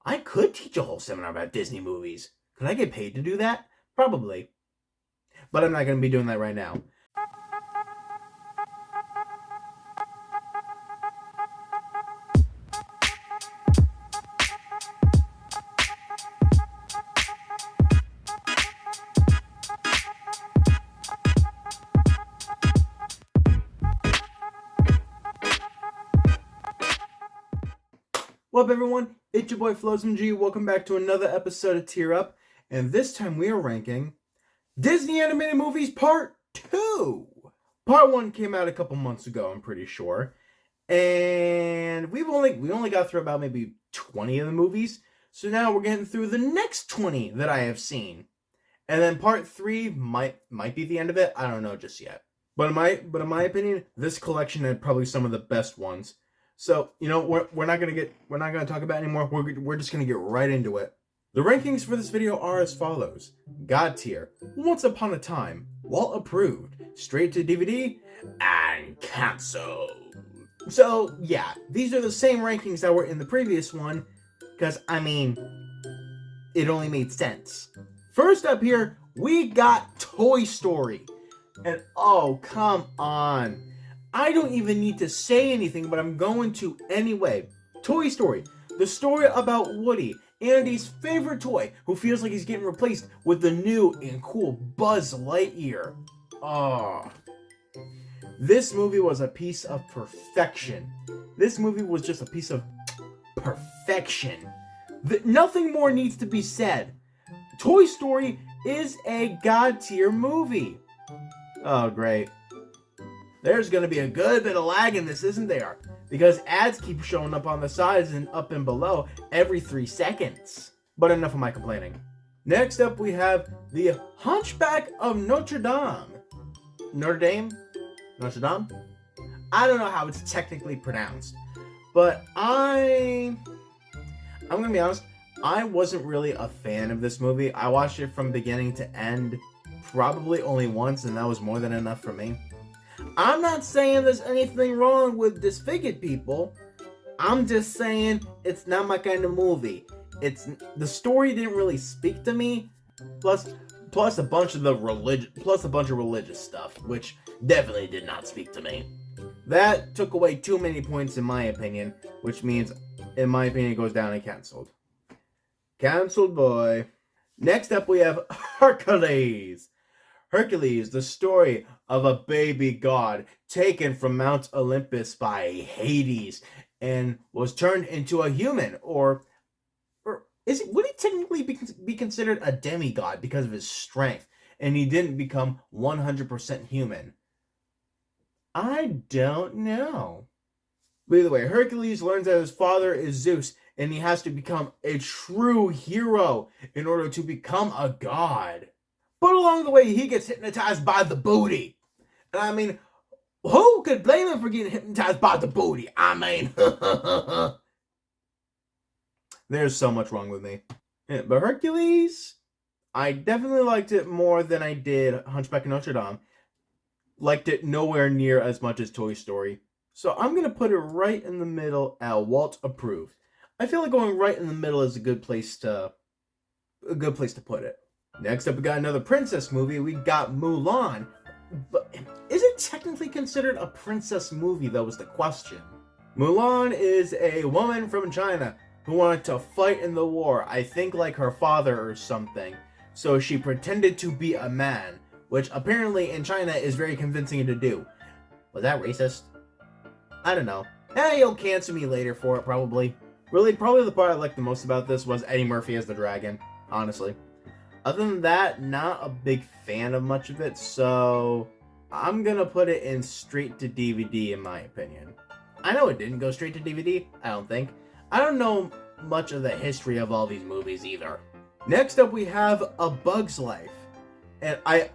I could teach a whole seminar about Disney movies. Could I get paid to do that? Probably. But I'm not going to be doing that right now. What up, everyone? It's your boy Floz. Welcome back to another episode of Tear Up. And this time we are ranking Disney Animated Movies Part 2. Part 1 came out a couple months ago, I'm pretty sure. And we only got through about maybe 20 of the movies. So now we're getting through the next 20 that I have seen. And then Part 3 might be the end of it. I don't know just yet. But in my opinion, this collection had probably some of the best ones. So, we're not gonna talk about it anymore. We're just gonna get right into it. The rankings for this video are as follows: God tier, Once Upon a Time, Walt approved, straight to DVD, and canceled. So yeah, these are the same rankings that were in the previous one, because it only made sense. First up here, we got Toy Story, and oh come on. I don't even need to say anything, but I'm going to anyway. Toy Story, the story about Woody, Andy's favorite toy, who feels like he's getting replaced with the new and cool Buzz Lightyear. Oh. This movie was a piece of perfection. This movie was just a piece of perfection. Nothing more needs to be said. Toy Story is a God tier movie. Oh, great. There's going to be a good bit of lag in this, isn't there? Because ads keep showing up on the sides and up and below every 3 seconds. But enough of my complaining. Next up, we have The Hunchback of Notre Dame. Notre Dame? Notre Dame? I don't know how it's technically pronounced. But I'm going to be honest, I wasn't really a fan of this movie. I watched it from beginning to end probably only once, and that was more than enough for me. I'm not saying there's anything wrong with disfigured people. I'm just saying it's not my kind of movie. The story didn't really speak to me. Plus a bunch of religious stuff, which definitely did not speak to me. That took away too many points in my opinion, which means, in my opinion, it goes down and canceled. Canceled, boy. Next up, we have Hercules. Hercules, the story of a baby god taken from Mount Olympus by Hades and was turned into a human, or would he technically be considered a demigod because of his strength, and he didn't become 100% human? I don't know. By the way, Hercules learns that his father is Zeus, and he has to become a true hero in order to become a god. But along the way, he gets hypnotized by the booty. And who could blame him for getting hypnotized by the booty? There's so much wrong with me. Yeah, but Hercules, I definitely liked it more than I did Hunchback of Notre Dame. Liked it nowhere near as much as Toy Story. So I'm going to put it right in the middle at Walt approved. I feel like going right in the middle is a good place to put it. Next up, we got another princess movie. We got Mulan. But is it technically considered a princess movie, though, is the question. Mulan is a woman from China who wanted to fight in the war, I think like her father or something. So she pretended to be a man, which apparently in China is very convincing to do. Was that racist? I don't know. You'll cancel me later for it, probably. Really, probably the part I liked the most about this was Eddie Murphy as the dragon, honestly. Other than that, not a big fan of much of it, so I'm gonna put it in straight to DVD in my opinion. I know it didn't go straight to DVD, I don't think. I don't know much of the history of all these movies either. Next up, we have A Bug's Life. And I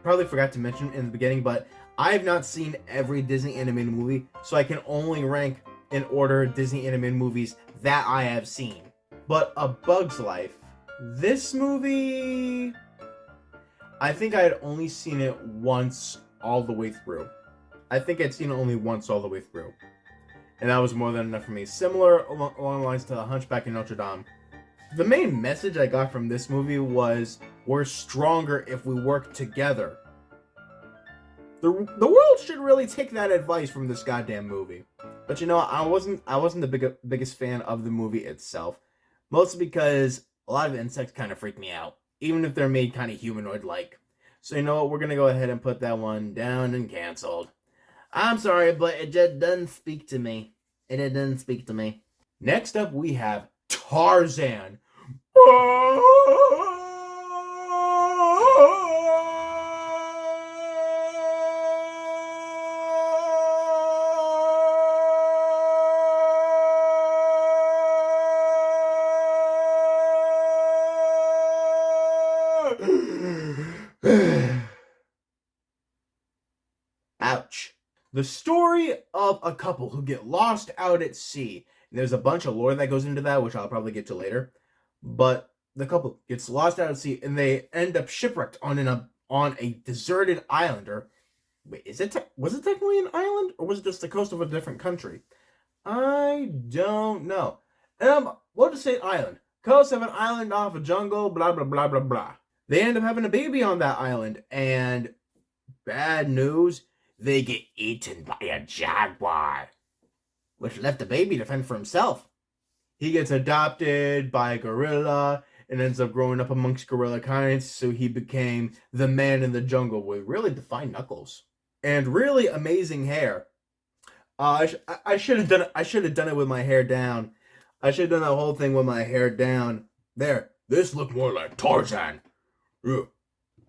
probably forgot to mention in the beginning, but I have not seen every Disney animated movie, so I can only rank in order Disney animated movies that I have seen. But A Bug's Life, this movie, I think I had only seen it once all the way through. I think I'd seen it only once all the way through. and that was more than enough for me. Similar along the lines to The Hunchback of Notre Dame. The main message I got from this movie was, we're stronger if we work together. The world should really take that advice from this goddamn movie. But you know, I wasn't the biggest fan of the movie itself. Mostly because a lot of insects kind of freak me out. Even if they're made kind of humanoid-like. So you know what, we're going to go ahead and put that one down and canceled. I'm sorry, but it just doesn't speak to me. It doesn't speak to me. Next up, we have Tarzan. Ouch. The story of a couple who get lost out at sea. There's a bunch of lore that goes into that, which I'll probably get to later. But the couple gets lost out at sea, and they end up shipwrecked on a deserted island. Or wait, was it technically an island, or was it just the coast of a different country? I don't know. We'll just say island. Coast of an island off a jungle, blah, blah, blah, blah, blah. They end up having a baby on that island, and bad news, they get eaten by a jaguar, which left the baby to fend for himself. He gets adopted by a gorilla and ends up growing up amongst gorilla kinds, so he became the man in the jungle with really defined knuckles and really amazing hair. I should have done it. I should have done it with my hair down. I should have done the whole thing with my hair down. There. This looked more like Tarzan.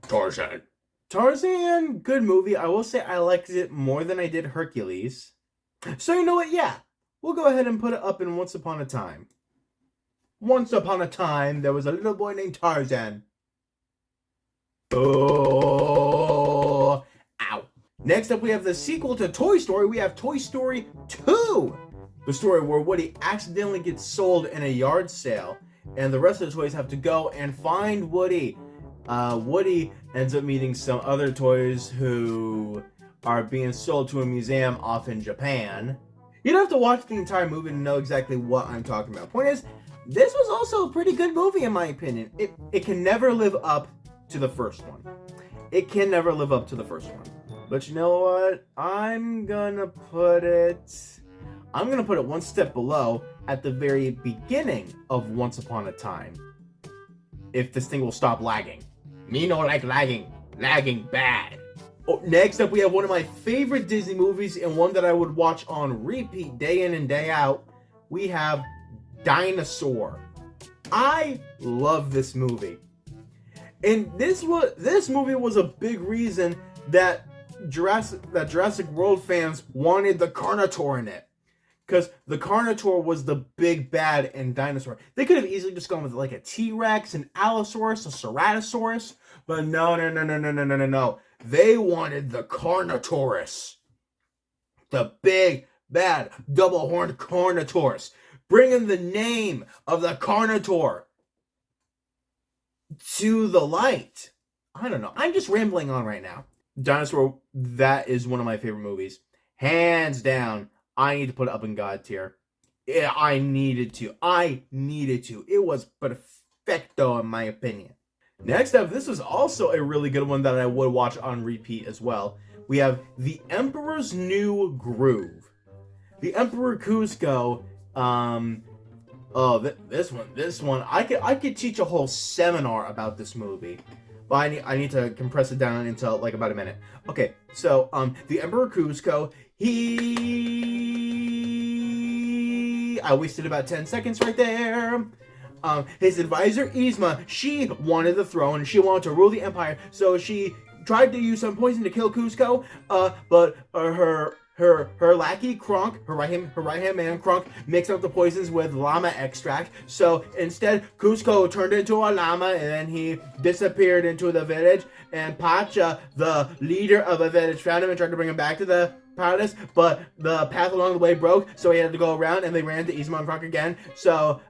Tarzan. Tarzan, good movie. I will say I liked it more than I did Hercules. So you know what? Yeah. We'll go ahead and put it up in Once Upon a Time. Once upon a time, there was a little boy named Tarzan. Oh, ow. Next up, we have the sequel to Toy Story. We have Toy Story 2. The story where Woody accidentally gets sold in a yard sale, and the rest of the toys have to go and find Woody. Woody ends up meeting some other toys who are being sold to a museum off in Japan. You don't have to watch the entire movie to know exactly what I'm talking about. Point is, this was also a pretty good movie in my opinion. It can never live up to the first one. It can never live up to the first one. But you know what? I'm gonna put it one step below at the very beginning of Once Upon a Time. If this thing will stop lagging. Me no like lagging. Lagging bad. Oh, next up, we have one of my favorite Disney movies and one that I would watch on repeat day in and day out. We have Dinosaur. I love this movie. And this movie was a big reason that Jurassic World fans wanted the Carnotaur in it. Because the Carnotaur was the big bad in Dinosaur. They could have easily just gone with like a T-Rex, an Allosaurus, a Ceratosaurus. But no. They wanted the Carnotaurus. The big, bad, double-horned Carnotaurus. Bringing the name of the Carnotaur to the light. I don't know. I'm just rambling on right now. Dinosaur, that is one of my favorite movies. Hands down, I need to put it up in God tier. Yeah, I needed to. It was perfecto in my opinion. Next up, this was also a really good one that I would watch on repeat as well. We have The Emperor's New Groove. The Emperor Cusco, this one, I could teach a whole seminar about this movie. But I need to compress it down into like about a minute. Okay, so, The Emperor Cusco, I wasted about 10 seconds right there. His advisor, Yzma, she wanted the throne. She wanted to rule the empire. So she tried to use some poison to kill Cusco. But her lackey, Kronk, her right-hand man, Kronk, mixed up the poisons with llama extract. So instead, Cusco turned into a llama and then he disappeared into the village. And Pacha, the leader of the village, found him and tried to bring him back to the Paradise, but the path along the way broke, so he had to go around, and they ran to Eastmont Park again. So,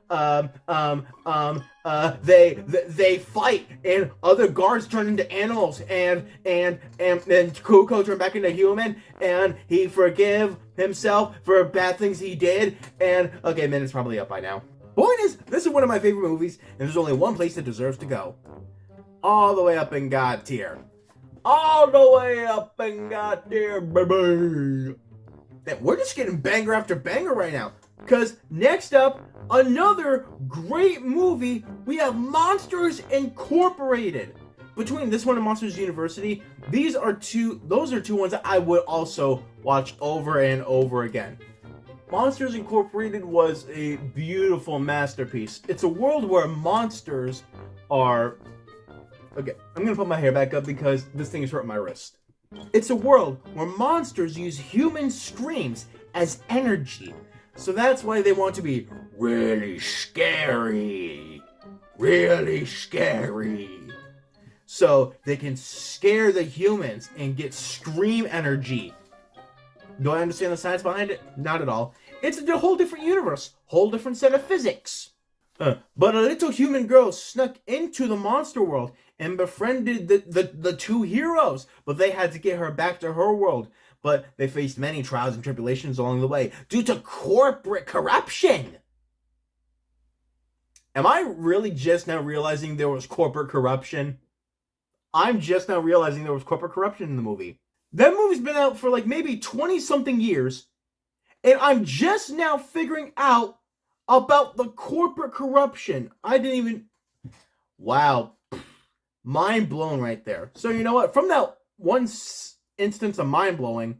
they fight, and other guards turn into animals, and Kuko turned back into human, and he forgive himself for bad things he did, and okay, man, it's probably up by now. Point is, this is one of my favorite movies, and there's only one place it deserves to go. All the way up in God tier. All the way up in God tier, baby. We're just getting banger after banger right now. Because next up, another great movie, we have Monsters Incorporated. Between this one and Monsters University, those are two ones that I would also watch over and over again. Monsters Incorporated was a beautiful masterpiece. It's a world where monsters are... Okay, I'm gonna put my hair back up because this thing is hurting my wrist. It's a world where monsters use human screams as energy. So that's why they want to be really scary. Really scary. So they can scare the humans and get scream energy. Do I understand the science behind it? Not at all. It's a whole different universe. Whole different set of physics. But a little human girl snuck into the monster world and befriended the two heroes. But they had to get her back to her world. But they faced many trials and tribulations along the way due to corporate corruption. Am I really just now realizing there was corporate corruption? I'm just now realizing there was corporate corruption in the movie. That movie's been out for like maybe 20-something years. And I'm just now figuring out about the corporate corruption. I didn't even... Wow. Mind blown right there. So you know what? From that one instance of mind blowing,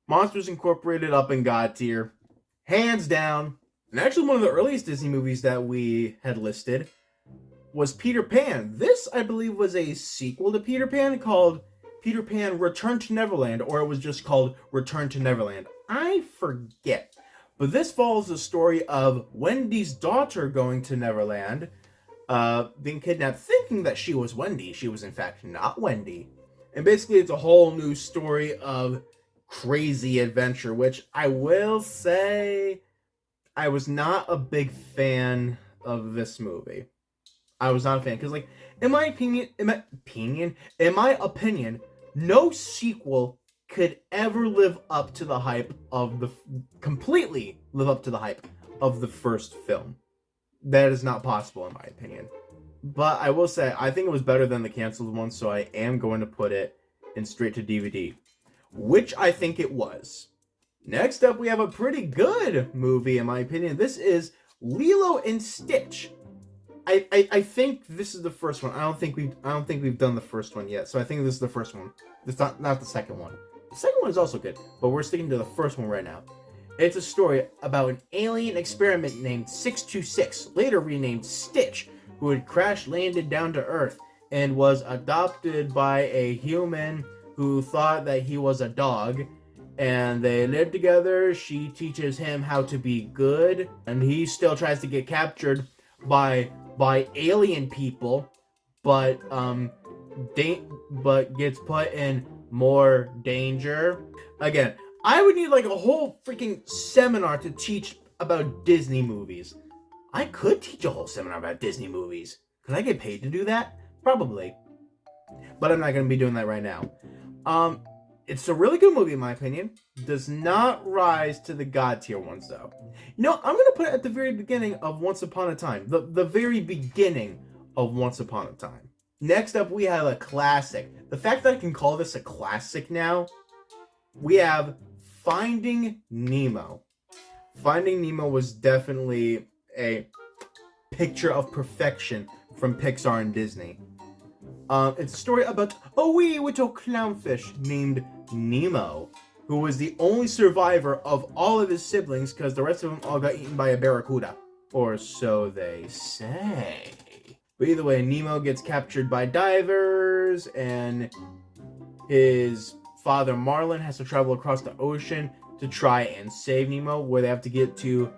Monsters Incorporated up in God tier. Hands down. And actually one of the earliest Disney movies that we had listed was Peter Pan. This, I believe, was a sequel to Peter Pan called Peter Pan Return to Neverland, or it was just called Return to Neverland. I forget. But this follows the story of Wendy's daughter going to Neverland, being kidnapped, thinking that she was Wendy. She was, in fact, not Wendy. And basically, it's a whole new story of crazy adventure, which I will say I was not a big fan of this movie. I was not a fan, because, like, in my opinion, no sequel could ever completely live up to the hype of the first film. That is not possible in my opinion. But I will say, I think it was better than the canceled one, so I am going to put it in straight to DVD, which I think it was. Next up, we have a pretty good movie in my opinion. This is Lilo and Stitch. I think this is the first one. I don't think we've done the first one yet. So I think this is the first one. It's not the second one. The second one is also good, but we're sticking to the first one right now. It's a story about an alien experiment named 626, later renamed Stitch, who had crash-landed down to Earth and was adopted by a human who thought that he was a dog. And they live together. She teaches him how to be good, and he still tries to get captured by alien people, but gets put in more danger. Again, I would need like a whole freaking seminar to teach about Disney movies. I could teach a whole seminar about Disney movies. Could I get paid to do that? Probably. But I'm not going to be doing that right now. It's a really good movie in my opinion. Does not rise to the God tier ones though. You know, I'm going to put it at the very beginning of Once Upon a Time. The very beginning of Once Upon a Time. Next up, we have a classic. The fact that I can call this a classic now, we have Finding Nemo. Finding Nemo was definitely a picture of perfection from Pixar and Disney. It's a story about a wee little clownfish named Nemo, who was the only survivor of all of his siblings because the rest of them all got eaten by a barracuda. Or so they say. But either way, Nemo gets captured by divers, and his father Marlin has to travel across the ocean to try and save Nemo, where they have to get to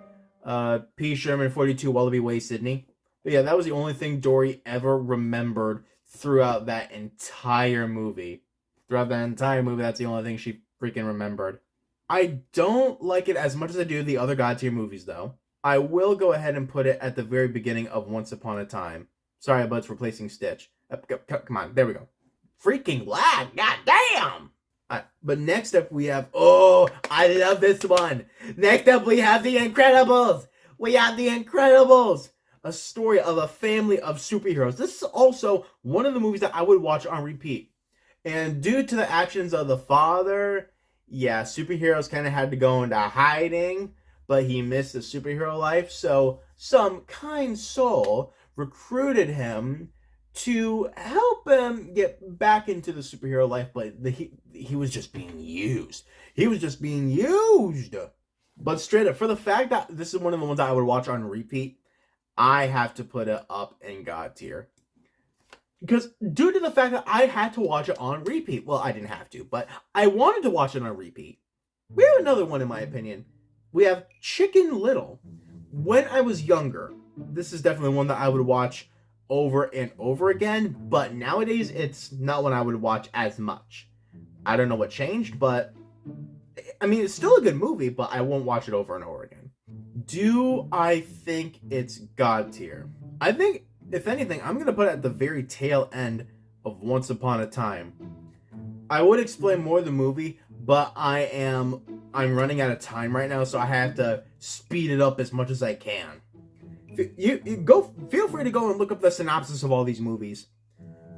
P. Sherman 42 Wallaby Way, Sydney. But yeah, that was the only thing Dory ever remembered throughout that entire movie. That's the only thing she freaking remembered. I don't like it as much as I do the other God tier movies, though. I will go ahead and put it at the very beginning of Once Upon a Time. Sorry, but it's replacing Stitch. Come on, there we go. Freaking lag, goddamn! But next up we have, oh, I love this one. Next up we have The Incredibles. We have The Incredibles. A story of a family of superheroes. This is also one of the movies that I would watch on repeat. And due to the actions of the father, yeah, superheroes kind of had to go into hiding, but he missed the superhero life. So some kind soul recruited him to help him get back into the superhero life, but he was just being used. He was just being used. But straight up, for the fact that this is one of the ones I would watch on repeat, I have to put it up in God tier. Because due to the fact that I had to watch it on repeat, well, I didn't have to, but I wanted to watch it on repeat. We have another one, in my opinion. We have Chicken Little. When I was younger, this is definitely one that I would watch over and over again, but nowadays it's not one I would watch as much. I don't know what changed, but I mean, it's still a good movie, but I won't watch it over and over again. Do I think it's God tier? I think, if anything, I'm going to put it at the very tail end of Once Upon a Time. I would explain more of the movie, but I'm running out of time right now, so I have to speed it up as much as I can. Feel free to go and look up the synopsis of all these movies.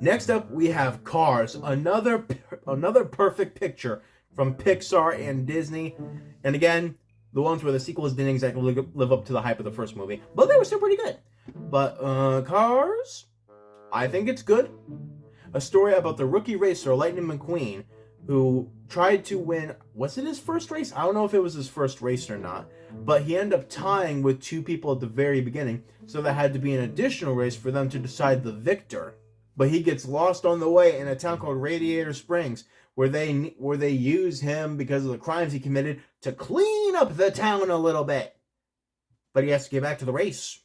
Next up, we have Cars, another perfect picture from Pixar and Disney. And again, the ones where the sequels didn't exactly live up to the hype of the first movie, but they were still pretty good. But Cars, I think it's good. A story about the rookie racer Lightning McQueen, who tried to win, was it his first race? I don't know if it was his first race or not, but he ended up tying with two people at the very beginning, so there had to be an additional race for them to decide the victor. But he gets lost on the way in a town called Radiator Springs, where they use him because of the crimes he committed to clean up the town a little bit. But he has to get back to the race.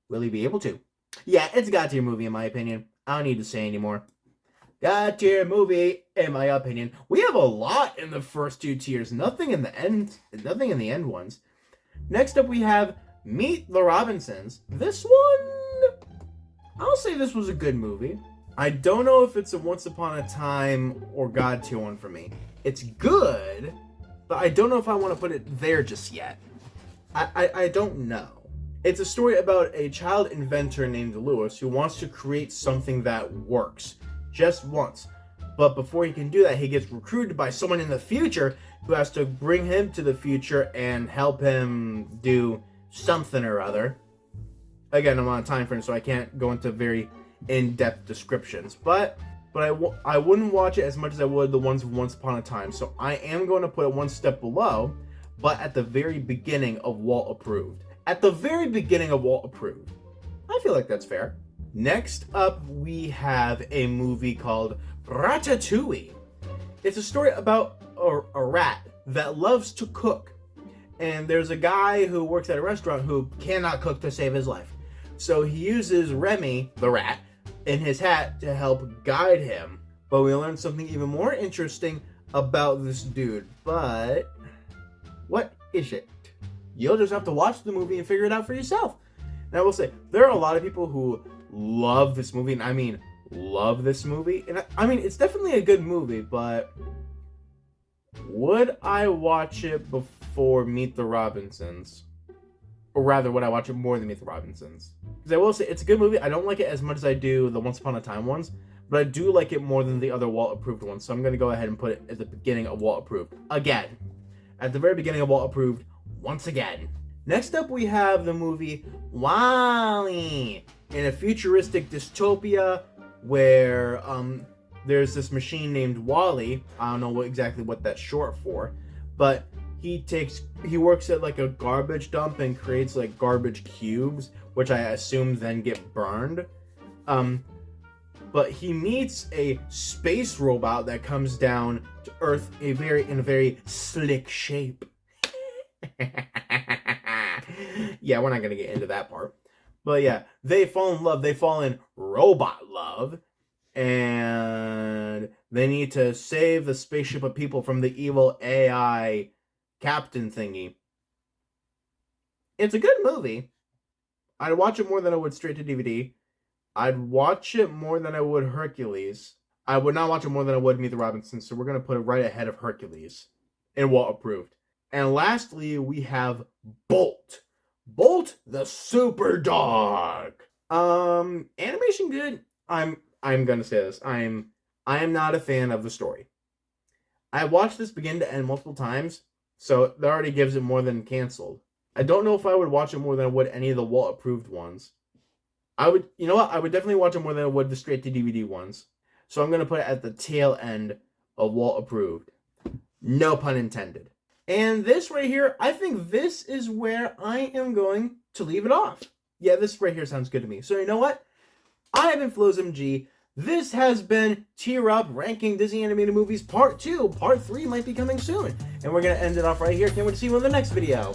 Will he be able to? Yeah, it's a God tier movie in my opinion. I don't need to say anymore. God tier movie in my opinion. We have a lot in the first two tiers. Nothing in the end ones. Next up we have Meet the Robinsons. This one, I'll say this was a good movie. I don't know if it's a Once Upon a Time or God tier one for me. It's good, but I don't know if I want to put it there just yet. I don't know. It's a story about a child inventor named Lewis who wants to create something that works, just once. But before he can do that, he gets recruited by someone in the future who has to bring him to the future and help him do something or other. Again, I'm on a time frame, so I can't go into very in-depth descriptions. But I wouldn't watch it as much as I would the ones of Once Upon a Time. So I am going to put it one step below, but at the very beginning of Walt Approved. At the very beginning of Walt Approved. I feel like that's fair. Next up, we have a movie called Ratatouille. It's a story about a rat that loves to cook. And there's a guy who works at a restaurant who cannot cook to save his life. So he uses Remy, the rat, in his hat to help guide him. But we learn something even more interesting about this dude. But what is it? You'll just have to watch the movie and figure it out for yourself. And I will say, there are a lot of people who love this movie, and I mean love this movie. And I mean, it's definitely a good movie, but would I watch it before Meet the Robinsons? Or rather, would I watch it more than Meet the Robinsons? Because I will say, it's a good movie. I don't like it as much as I do the Once Upon a Time ones, but I do like it more than the other Walt Approved ones. So I'm going to go ahead and put it at the beginning of Walt Approved. Again. At the very beginning of Walt Approved. Once again. Next up, we have the movie WALL-E. In a futuristic dystopia where there's this machine named Wall-E. I don't know exactly what that's short for, but he works at like a garbage dump and creates like garbage cubes, which I assume then get burned. But he meets a space robot that comes down to Earth in a very slick shape. Yeah, we're not gonna get into that part. But yeah, they fall in love. They fall in robot love. And They need to save the spaceship of people from the evil AI captain thingy. It's a good movie. I'd watch it more than I would straight to DVD. I'd watch it more than I would Hercules. I would not watch it more than I would Meet the Robinsons, so we're going to put it right ahead of Hercules. And Walt approved. And lastly, we have Bolt. Bolt the Super Dog. Animation good. I'm gonna say this. I am not a fan of the story. I watched this begin to end multiple times, so that already gives it more than canceled. I don't know if I would watch it more than I would any of the Walt approved ones. I would definitely watch it more than I would the straight to DVD ones. So I'm gonna put it at the tail end of Walt approved. No pun intended. And this right here, I think this is where I am going to leave it off. Yeah, this right here sounds good to me. So you know what? I have been Floz MG. This has been Tear Up Ranking Disney Animated Movies Part 2. Part 3 might be coming soon. And we're going to end it off right here. Can't wait to see you in the next video.